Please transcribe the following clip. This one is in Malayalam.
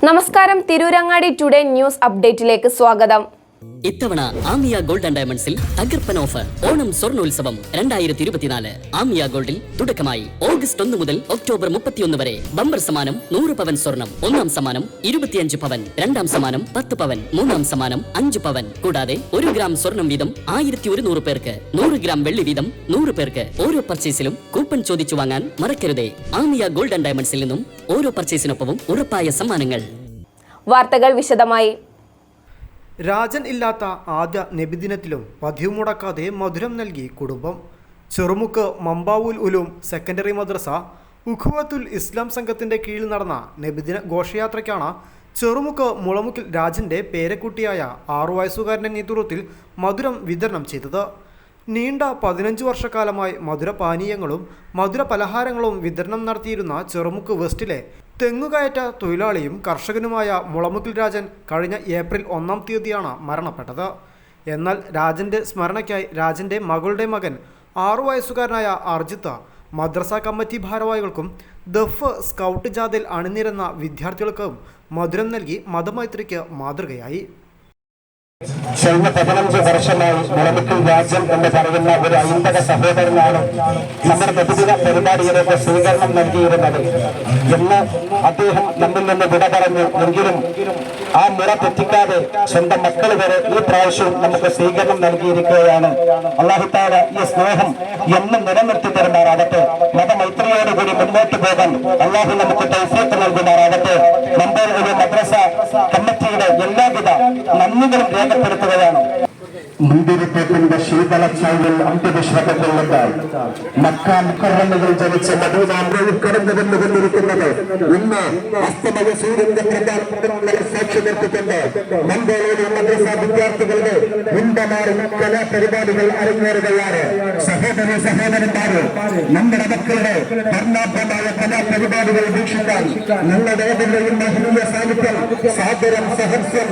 നമസ്കാരം, തിരൂരങ്ങാടി ടുഡേ ന്യൂസ് അപ്ഡേറ്റിലേക്ക് സ്വാഗതം. ഇത്തവണ ആമിയ ഗോൾഡ് ആൻഡ് ഡയമണ്ട്സിൽ തകർപ്പൻ ഓഫർ ഓണം സ്വർണ്ണോത്സവം 2024. ആമിയ ഗോൾഡിൽ തുടക്കമായി ഓഗസ്റ്റ് 1 മുതൽ ഒക്ടോബർ 31 വരെ ബമ്പർ സമ്മാനം 100 പവൻ സ്വർണം, ഒന്നാം സമ്മാനം 25 പവൻ, രണ്ടാം സമ്മാനം 10 പവൻ, മൂന്നാം സമ്മാനം 5 പവൻ. കൂടാതെ 1 ഗ്രാം സ്വർണം വീതം 1100 പേർക്ക്, 100 ഗ്രാം വെള്ളി വീതം 100 പേർക്ക്. ഓരോ പർച്ചേസിലും കൂപ്പൺ ചോദിച്ചു വാങ്ങാൻ മറക്കരുതേ. ആമിയ ഗോൾഡ് ആൻഡ് ഡയമണ്ട്സിൽ നിന്നും ഓരോ പർച്ചേസിനൊപ്പവും ഉറപ്പായ സമ്മാനങ്ങൾ. വാർത്തകൾ വിശദമായി. രാജൻ ഇല്ലാത്ത ആദ്യ നബിദിനത്തിലും പതിവ് മുടക്കാതെ മധുരം നൽകി കുടുംബം. ചെറുമുക്ക് മമ്പാവുൽ ഉലൂം സെക്കൻഡറി മദ്രസ ഉഖുവത്തുൽ ഇസ്ലാം സംഘത്തിൻ്റെ കീഴിൽ നടന്ന നബിദിന ഘോഷയാത്രയ്ക്കാണ് ചെറുമുക്ക് മുളമുക്കിൽ രാജൻ്റെ പേരക്കുട്ടിയായ 6 വയസ്സുകാരൻ്റെ നേതൃത്വത്തിൽ മധുരം വിതരണം ചെയ്തത്. നീണ്ട 15 വർഷക്കാലമായി മധുരപാനീയങ്ങളും മധുര പലഹാരങ്ങളും വിതരണം നടത്തിയിരുന്ന ചെറുമുക്ക് വെസ്റ്റിലെ തെങ്ങുകയറ്റ തൊഴിലാളിയും കർഷകനുമായ മുളമുക്കിൽ രാജൻ കഴിഞ്ഞ ഏപ്രിൽ 1-ാം തീയതിയാണ് മരണപ്പെട്ടത്. എന്നാൽ രാജൻ്റെ സ്മരണയ്ക്കായി രാജൻ്റെ മകളുടെ മകൻ 6 വയസ്സുകാരനായ അർജിത്ത് മദ്രസ കമ്മിറ്റി ഭാരവാഹികൾക്കും ദഫ് സ്കൗട്ട് ജാഥയിൽ അണിനിരന്ന വിദ്യാർത്ഥികൾക്കും മധുരം നൽകി മതമൈത്രിക്ക് മാതൃകയായി. കഴിഞ്ഞ 15 വർഷമായി മുളമുക്കിൽ രാജൻ എന്ന് പറയുന്ന ഒരു അയിന്തക സഹോദരനാണ് നമ്മുടെ നബിദിന പരിപാടിയിലേക്ക് സ്വീകരണം നൽകിയിരുന്നത്. എന്ന് അദ്ദേഹം നമ്മിൽ നിന്ന് വിട പറഞ്ഞു. എങ്കിലും ആ മുറ തെറ്റിക്കാതെ സ്വന്തം മക്കൾ വരെ ഈ പ്രാവശ്യവും നമുക്ക് സ്വീകരണം നൽകിയിരിക്കുകയാണ്. അല്ലാഹു തആല ഈ സ്നേഹം എന്നും നിലനിർത്തി തരുമാറാകട്ടെ. മതമൈത്രിയോടുകൂടി മുന്നോട്ട് പോകാൻ അല്ലാഹു നമുക്ക് തൗഫീഖ് നൽകുമാറാകട്ടെ. മമ്പൂർ ഒരു മദ്രസ കമ്മിറ്റിയുടെ എല്ലാവിധ നന്ദികളും രേഖപ്പെടുത്തുകയാണ്. നീതിരിപ്പത്തിന്റെ ശീതളച്ചായൽ അന്ത്യവിശ്വാസത്തിൽ നിന്നാൽ മക്ക മുക്കറമ്മകൾ ജനിച്ച മദീനാമ്പുഴ കടന്നു വന്നുകൊണ്ടിരിക്കുന്നത് ഇന്ന് അസ്തമയ സൂര്യന്റെ പ്രചാരണത്തിനുള്ള സാക്ഷി നിർത്തിക്കൊണ്ട് മമ്പൂരിലെ മദ്രസ വിദ്യാർത്ഥികളുടെ ഉന്നതമായ കലാപരിപാടികൾ അരങ്ങേറുകയാണ്. സഹോദരി സഹോദരന്മാരെ, നമ്മുടെ മക്കളുടെ വർണ്ണാഭമായ കലാപരിപാടികൾ വീക്ഷിക്കാൻ നിങ്ങളുടെ ഏതെങ്കിലും മഹനീയ സാന്നിധ്യം സാദരം സഹർഷം